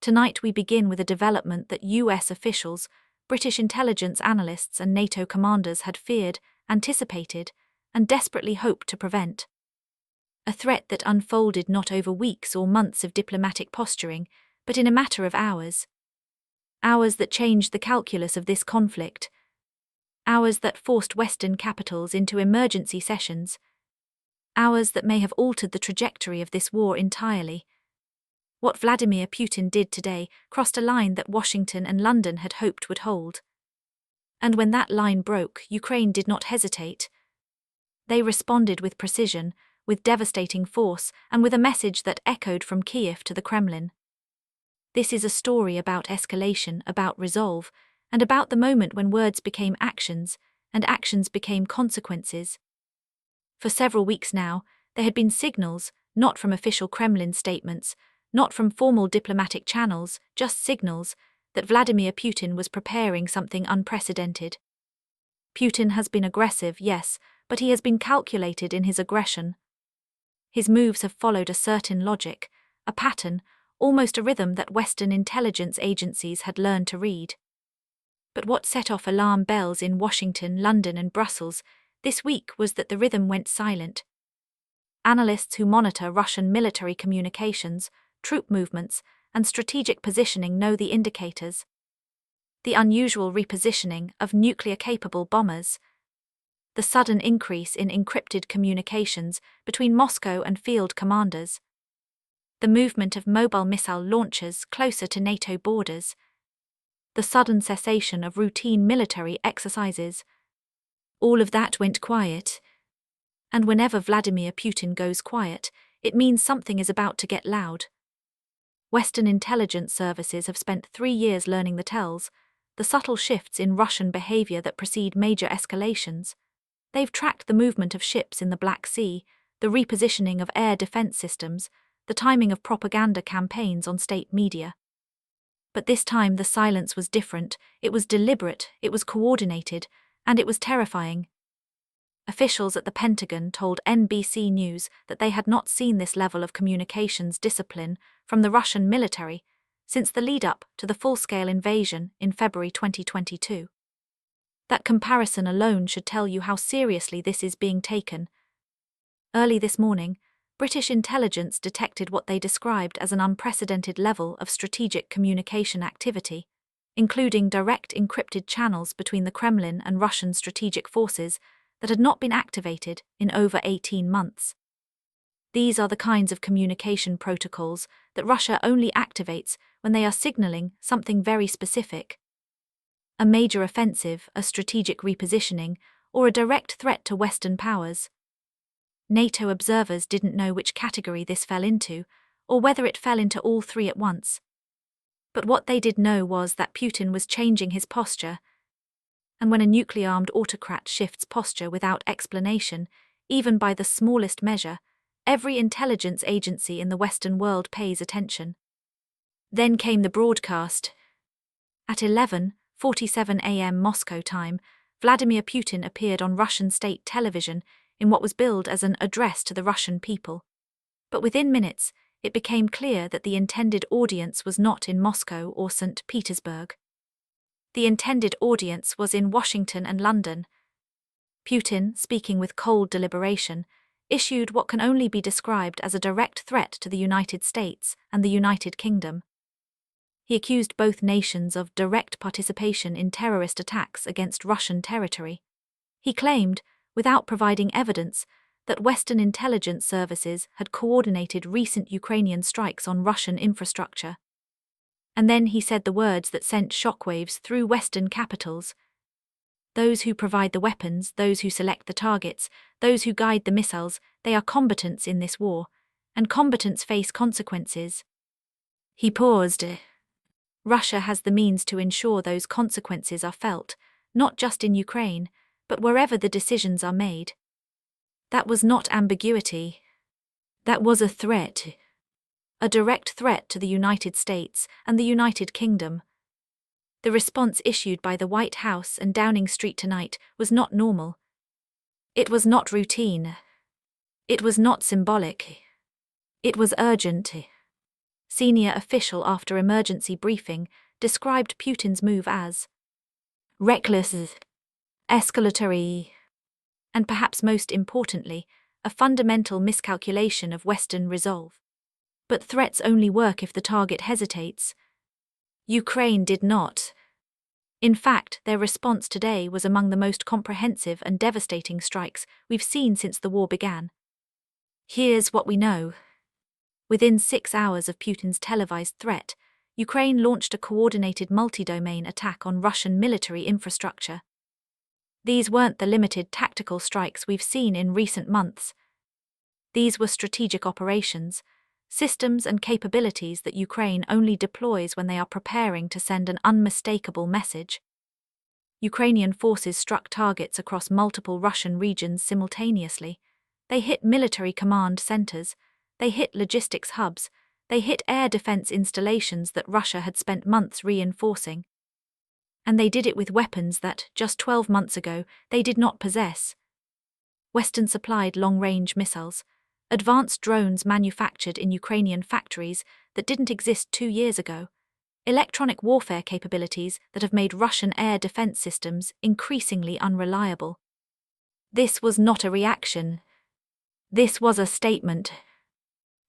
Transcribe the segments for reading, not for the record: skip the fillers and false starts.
Tonight we begin with a development that US officials, British intelligence analysts and NATO commanders had feared, anticipated, and desperately hoped to prevent. A threat that unfolded not over weeks or months of diplomatic posturing, but in a matter of hours. Hours that changed the calculus of this conflict. Hours that forced Western capitals into emergency sessions. Hours that may have altered the trajectory of this war entirely. What Vladimir Putin did today crossed a line that Washington and London had hoped would hold. And when that line broke, Ukraine did not hesitate. They responded with precision, with devastating force, and with a message that echoed from Kyiv to the Kremlin. This is a story about escalation, about resolve, and about the moment when words became actions, and actions became consequences. For several weeks now, there had been signals, not from official Kremlin statements, not from formal diplomatic channels, just signals, that Vladimir Putin was preparing something unprecedented. Putin has been aggressive, yes, but he has been calculated in his aggression. His moves have followed a certain logic, a pattern, almost a rhythm that Western intelligence agencies had learned to read. But what set off alarm bells in Washington, London, and Brussels this week was that the rhythm went silent. Analysts who monitor Russian military communications, troop movements, and strategic positioning know the indicators. The unusual repositioning of nuclear-capable bombers. The sudden increase in encrypted communications between Moscow and field commanders. The movement of mobile missile launchers closer to NATO borders. The sudden cessation of routine military exercises. All of that went quiet. And whenever Vladimir Putin goes quiet, it means something is about to get loud. Western intelligence services have spent 3 years learning the tells, the subtle shifts in Russian behavior that precede major escalations. They've tracked the movement of ships in the Black Sea, the repositioning of air defense systems, the timing of propaganda campaigns on state media. But this time the silence was different, it was deliberate, it was coordinated, and it was terrifying. Officials at the Pentagon told NBC News that they had not seen this level of communications discipline from the Russian military since the lead-up to the full-scale invasion in February 2022. That comparison alone should tell you how seriously this is being taken. Early this morning, British intelligence detected what they described as an unprecedented level of strategic communication activity, including direct encrypted channels between the Kremlin and Russian strategic forces that had not been activated in over 18 months. These are the kinds of communication protocols that Russia only activates when they are signaling something very specific. A major offensive, a strategic repositioning, or a direct threat to Western powers. NATO observers didn't know which category this fell into, or whether it fell into all three at once. But what they did know was that Putin was changing his posture. And when a nuclear-armed autocrat shifts posture without explanation, even by the smallest measure, every intelligence agency in the Western world pays attention. Then came the broadcast. At 11:47 a.m. Moscow time, Vladimir Putin appeared on Russian state television in what was billed as an address to the Russian people. But within minutes, it became clear that the intended audience was not in Moscow or St. Petersburg. The intended audience was in Washington and London. Putin, speaking with cold deliberation, issued what can only be described as a direct threat to the United States and the United Kingdom. He accused both nations of direct participation in terrorist attacks against Russian territory. He claimed, without providing evidence, that Western intelligence services had coordinated recent Ukrainian strikes on Russian infrastructure. And then he said the words that sent shockwaves through Western capitals. Those who provide the weapons, those who select the targets, those who guide the missiles, they are combatants in this war, and combatants face consequences. He paused. Russia has the means to ensure those consequences are felt, not just in Ukraine, but wherever the decisions are made. That was not ambiguity. That was a threat. A direct threat to the United States and the United Kingdom. The response issued by the White House and Downing Street tonight was not normal. It was not routine. It was not symbolic. It was urgent. senior official after emergency briefing, described Putin's move as reckless, escalatory, and perhaps most importantly, a fundamental miscalculation of Western resolve. But threats only work if the target hesitates. Ukraine did not. In fact, their response today was among the most comprehensive and devastating strikes we've seen since the war began. Here's what we know. Within 6 hours of Putin's televised threat, Ukraine launched a coordinated multi-domain attack on Russian military infrastructure. These weren't the limited tactical strikes we've seen in recent months. These were strategic operations, systems and capabilities that Ukraine only deploys when they are preparing to send an unmistakable message. Ukrainian forces struck targets across multiple Russian regions simultaneously. They hit military command centers, they hit logistics hubs, they hit air defense installations that Russia had spent months reinforcing. And they did it with weapons that, just 12 months ago, they did not possess. Western-supplied long-range missiles, advanced drones manufactured in Ukrainian factories that didn't exist 2 years ago, electronic warfare capabilities that have made Russian air defense systems increasingly unreliable. This was not a reaction. This was a statement.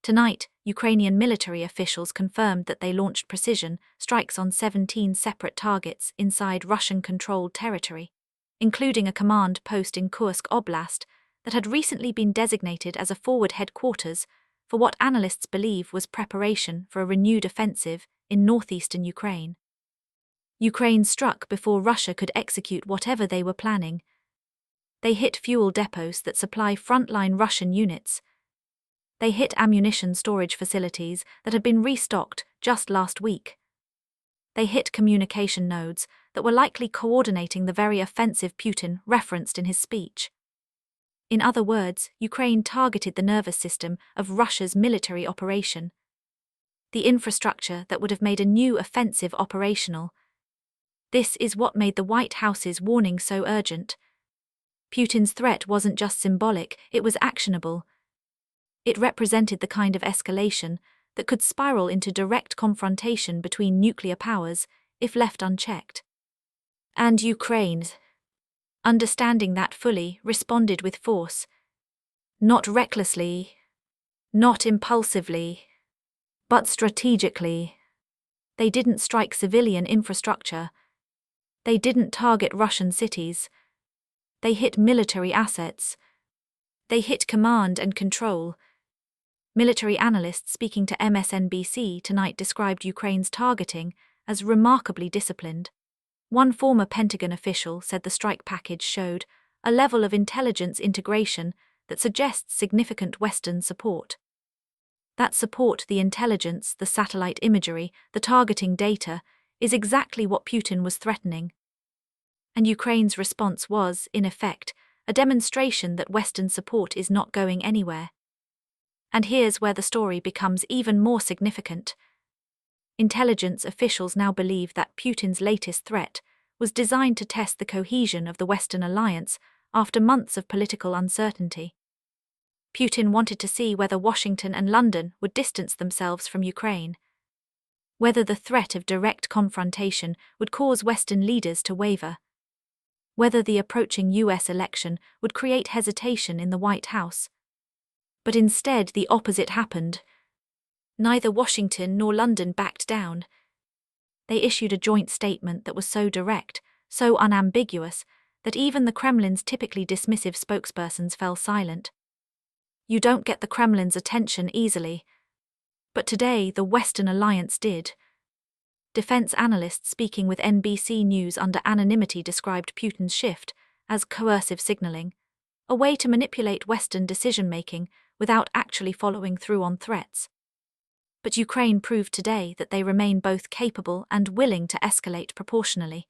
Tonight, Ukrainian military officials confirmed that they launched precision strikes on 17 separate targets inside Russian-controlled territory, including a command post in Kursk Oblast that had recently been designated as a forward headquarters for what analysts believe was preparation for a renewed offensive in northeastern Ukraine. Ukraine struck before Russia could execute whatever they were planning. They hit fuel depots that supply frontline Russian units. They hit ammunition storage facilities that had been restocked just last week. They hit communication nodes that were likely coordinating the very offensive Putin referenced in his speech. In other words, Ukraine targeted the nervous system of Russia's military operation. The infrastructure that would have made a new offensive operational. This is what made the White House's warning so urgent. Putin's threat wasn't just symbolic, it was actionable. It represented the kind of escalation that could spiral into direct confrontation between nuclear powers if left unchecked. And Ukraine, understanding that fully, responded with force. Not recklessly, not impulsively, but strategically. They didn't strike civilian infrastructure. They didn't target Russian cities. They hit military assets. They hit command and control. Military analysts speaking to MSNBC tonight described Ukraine's targeting as remarkably disciplined. One former Pentagon official said the strike package showed a level of intelligence integration that suggests significant Western support. That support, the intelligence, the satellite imagery, the targeting data, is exactly what Putin was threatening. And Ukraine's response was, in effect, a demonstration that Western support is not going anywhere. And here's where the story becomes even more significant. Intelligence officials now believe that Putin's latest threat was designed to test the cohesion of the Western alliance after months of political uncertainty. Putin wanted to see whether Washington and London would distance themselves from Ukraine, whether the threat of direct confrontation would cause Western leaders to waver, whether the approaching US election would create hesitation in the White House. But instead, the opposite happened. Neither Washington nor London backed down. They issued a joint statement that was so direct, so unambiguous, that even the Kremlin's typically dismissive spokespersons fell silent. You don't get the Kremlin's attention easily. But today, the Western alliance did. Defense analysts speaking with NBC News under anonymity described Putin's shift as coercive signaling, a way to manipulate Western decision-making without actually following through on threats. But Ukraine proved today that they remain both capable and willing to escalate proportionally.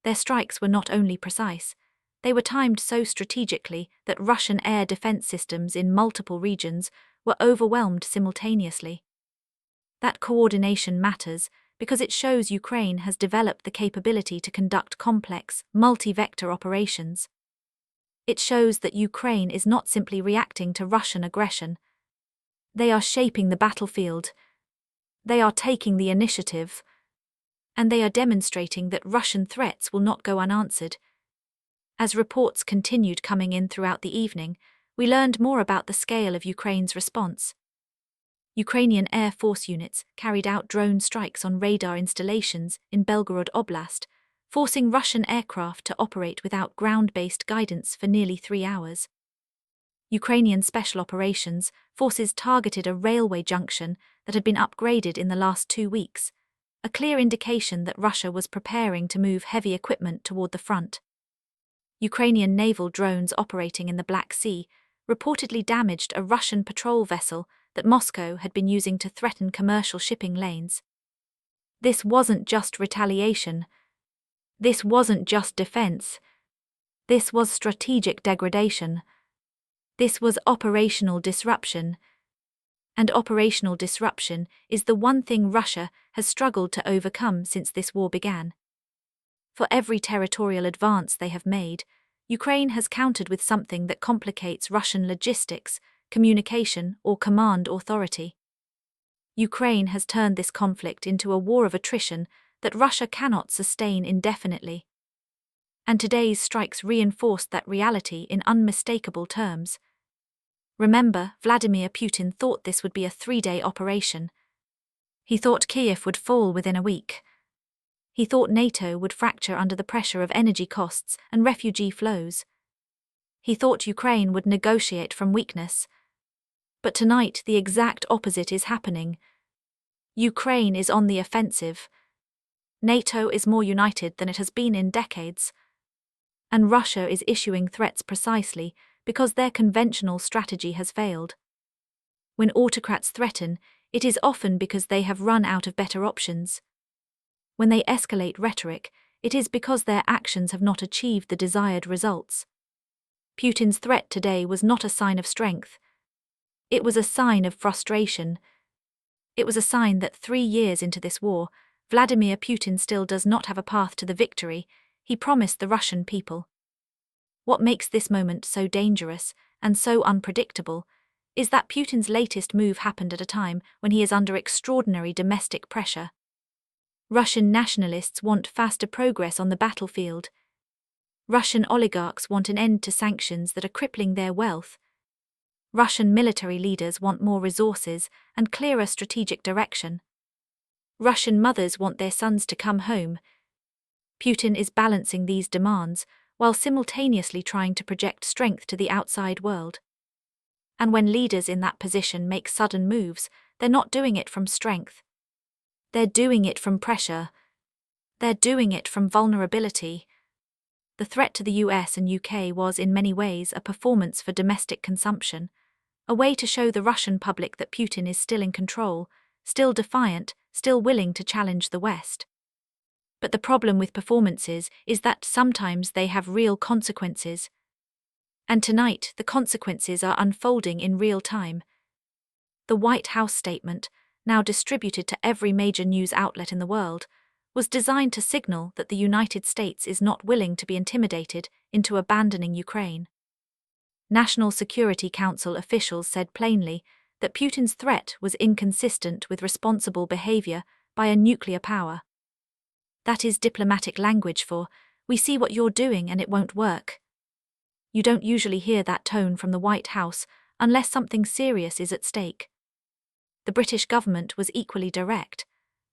Their strikes were not only precise, they were timed so strategically that Russian air defense systems in multiple regions were overwhelmed simultaneously. That coordination matters because it shows Ukraine has developed the capability to conduct complex, multi-vector operations. It shows that Ukraine is not simply reacting to Russian aggression. They are shaping the battlefield. They are taking the initiative, and they are demonstrating that Russian threats will not go unanswered. As reports continued coming in throughout the evening, we learned more about the scale of Ukraine's response. Ukrainian Air Force units carried out drone strikes on radar installations in Belgorod Oblast, forcing Russian aircraft to operate without ground-based guidance for nearly 3 hours. Ukrainian Special Operations Forces targeted a railway junction that had been upgraded in the last 2 weeks, a clear indication that Russia was preparing to move heavy equipment toward the front. Ukrainian naval drones operating in the Black Sea reportedly damaged a Russian patrol vessel that Moscow had been using to threaten commercial shipping lanes. This wasn't just retaliation. This wasn't just defense. This was strategic degradation. This was operational disruption. And operational disruption is the one thing Russia has struggled to overcome since this war began. For every territorial advance they have made, Ukraine has countered with something that complicates Russian logistics, communication, or command authority. Ukraine has turned this conflict into a war of attrition that Russia cannot sustain indefinitely. And today's strikes reinforced that reality in unmistakable terms. Remember, Vladimir Putin thought this would be a 3-day operation. He thought Kyiv would fall within a week. He thought NATO would fracture under the pressure of energy costs and refugee flows. He thought Ukraine would negotiate from weakness. But tonight the exact opposite is happening. Ukraine is on the offensive. NATO is more united than it has been in decades. And Russia is issuing threats precisely because their conventional strategy has failed. When autocrats threaten, it is often because they have run out of better options. When they escalate rhetoric, it is because their actions have not achieved the desired results. Putin's threat today was not a sign of strength. It was a sign of frustration. It was a sign that 3 years into this war, Vladimir Putin still does not have a path to the victory he promised the Russian people. What makes this moment so dangerous and so unpredictable is that Putin's latest move happened at a time when he is under extraordinary domestic pressure. Russian nationalists want faster progress on the battlefield. Russian oligarchs want an end to sanctions that are crippling their wealth. Russian military leaders want more resources and clearer strategic direction. Russian mothers want their sons to come home. Putin is balancing these demands while simultaneously trying to project strength to the outside world. And when leaders in that position make sudden moves, they're not doing it from strength. They're doing it from pressure. They're doing it from vulnerability. The threat to the US and UK was in many ways a performance for domestic consumption, a way to show the Russian public that Putin is still in control, still defiant, still willing to challenge the West. But the problem with performances is that sometimes they have real consequences. And tonight, the consequences are unfolding in real time. The White House statement, now distributed to every major news outlet in the world, was designed to signal that the United States is not willing to be intimidated into abandoning Ukraine. National Security Council officials said plainly that Putin's threat was inconsistent with responsible behavior by a nuclear power. That is diplomatic language for, we see what you're doing and it won't work. You don't usually hear that tone from the White House unless something serious is at stake. The British government was equally direct.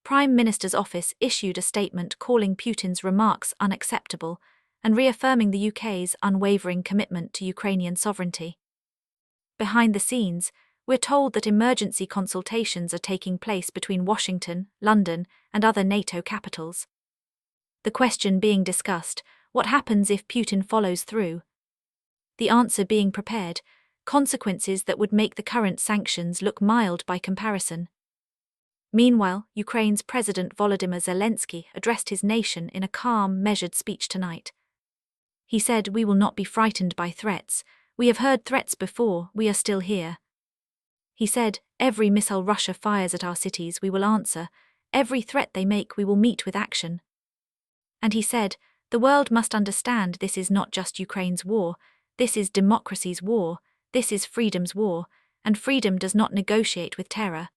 Prime Minister's office issued a statement calling Putin's remarks unacceptable and reaffirming the UK's unwavering commitment to Ukrainian sovereignty. Behind the scenes, we're told that emergency consultations are taking place between Washington, London, and other NATO capitals. The question being discussed, what happens if Putin follows through? The answer being prepared, consequences that would make the current sanctions look mild by comparison. Meanwhile, Ukraine's President Volodymyr Zelensky addressed his nation in a calm, measured speech tonight. He said, "We will not be frightened by threats. We have heard threats before, we are still here." He said, "Every missile Russia fires at our cities we will answer. Every threat they make we will meet with action." And he said, "The world must understand this is not just Ukraine's war, this is democracy's war, this is freedom's war, and freedom does not negotiate with terror."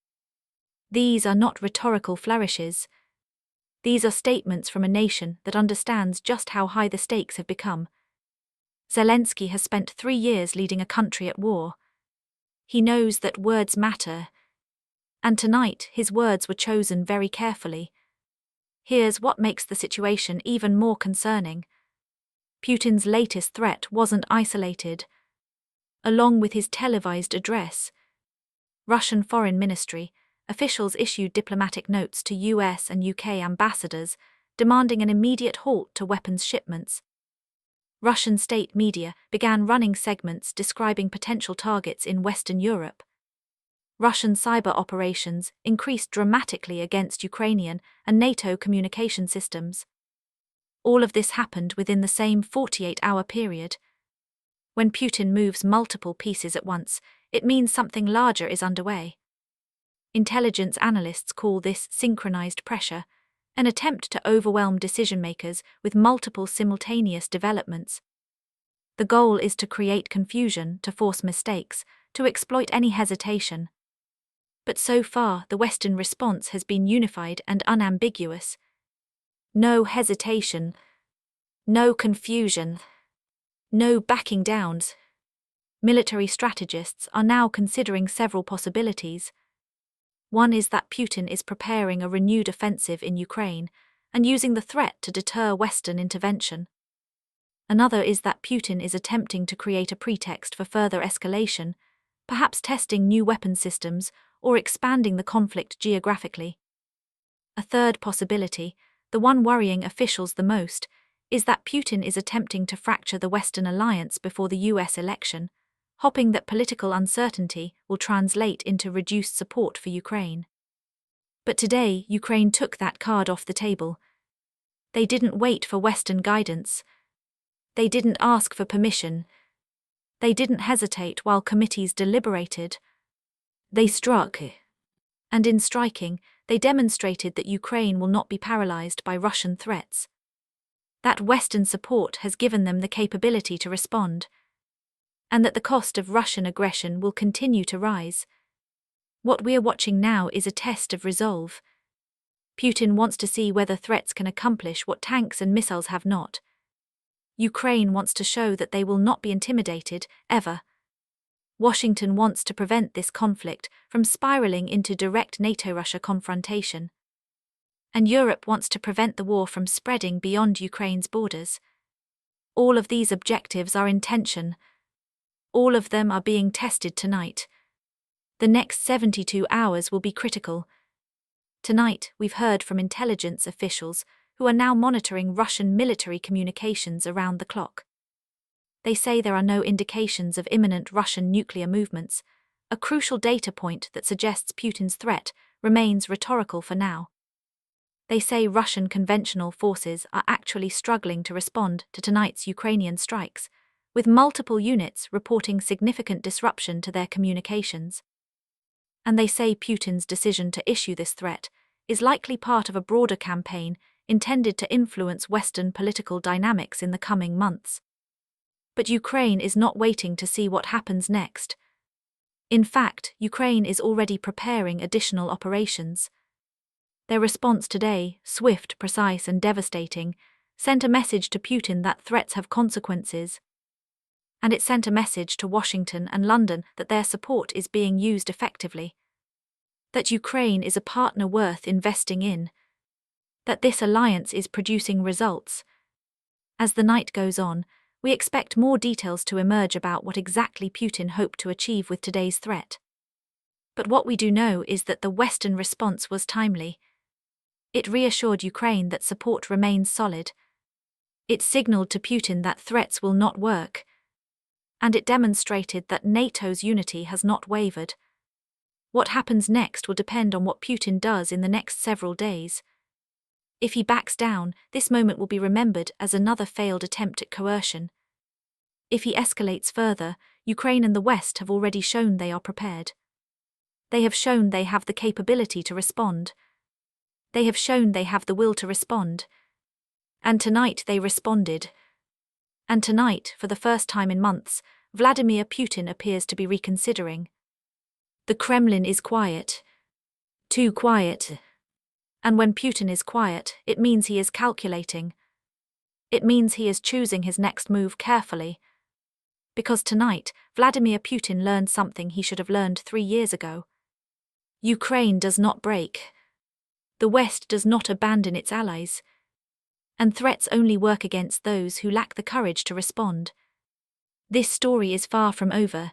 These are not rhetorical flourishes. These are statements from a nation that understands just how high the stakes have become. Zelensky has spent 3 years leading a country at war. He knows that words matter. And tonight, his words were chosen very carefully. Here's what makes the situation even more concerning. Putin's latest threat wasn't isolated. Along with his televised address, Russian Foreign Ministry officials issued diplomatic notes to US and UK ambassadors demanding an immediate halt to weapons shipments. Russian state media began running segments describing potential targets in Western Europe. Russian cyber operations increased dramatically against Ukrainian and NATO communication systems. All of this happened within the same 48-hour period. When Putin moves multiple pieces at once, it means something larger is underway. Intelligence analysts call this synchronized pressure, an attempt to overwhelm decision-makers with multiple simultaneous developments. The goal is to create confusion, to force mistakes, to exploit any hesitation. But so far, the Western response has been unified and unambiguous. No hesitation, no confusion, no backing downs. Military strategists are now considering several possibilities. One is that Putin is preparing a renewed offensive in Ukraine and using the threat to deter Western intervention. Another is that Putin is attempting to create a pretext for further escalation, perhaps testing new weapon systems or expanding the conflict geographically. A third possibility, the one worrying officials the most, is that Putin is attempting to fracture the Western alliance before the US election, hoping that political uncertainty will translate into reduced support for Ukraine. But today, Ukraine took that card off the table. They didn't wait for Western guidance. They didn't ask for permission. They didn't hesitate while committees deliberated. They struck. And in striking, they demonstrated that Ukraine will not be paralyzed by Russian threats. That Western support has given them the capability to respond, and that the cost of Russian aggression will continue to rise. What we're watching now is a test of resolve. Putin wants to see whether threats can accomplish what tanks and missiles have not. Ukraine wants to show that they will not be intimidated, ever. Washington wants to prevent this conflict from spiraling into direct NATO-Russia confrontation. And Europe wants to prevent the war from spreading beyond Ukraine's borders. All of these objectives are in tension. All of them are being tested tonight. The next 72 hours will be critical. Tonight, we've heard from intelligence officials who are now monitoring Russian military communications around the clock. They say there are no indications of imminent Russian nuclear movements, a crucial data point that suggests Putin's threat remains rhetorical for now. They say Russian conventional forces are actually struggling to respond to tonight's Ukrainian strikes, with multiple units reporting significant disruption to their communications. And they say Putin's decision to issue this threat is likely part of a broader campaign intended to influence Western political dynamics in the coming months. But Ukraine is not waiting to see what happens next. In fact, Ukraine is already preparing additional operations. Their response today, swift, precise, and devastating, sent a message to Putin that threats have consequences. And it sent a message to Washington and London that their support is being used effectively. That Ukraine is a partner worth investing in. That this alliance is producing results. As the night goes on, we expect more details to emerge about what exactly Putin hoped to achieve with today's threat. But what we do know is that the Western response was timely. It reassured Ukraine that support remains solid. It signaled to Putin that threats will not work. And it demonstrated that NATO's unity has not wavered. What happens next will depend on what Putin does in the next several days. If he backs down, this moment will be remembered as another failed attempt at coercion. If he escalates further, Ukraine and the West have already shown they are prepared. They have shown they have the capability to respond. They have shown they have the will to respond. And tonight they responded. And tonight, for the first time in months, Vladimir Putin appears to be reconsidering. The Kremlin is quiet. Too quiet. And when Putin is quiet, it means he is calculating. It means he is choosing his next move carefully. Because tonight, Vladimir Putin learned something he should have learned 3 years ago. Ukraine does not break. The West does not abandon its allies. And threats only work against those who lack the courage to respond. This story is far from over,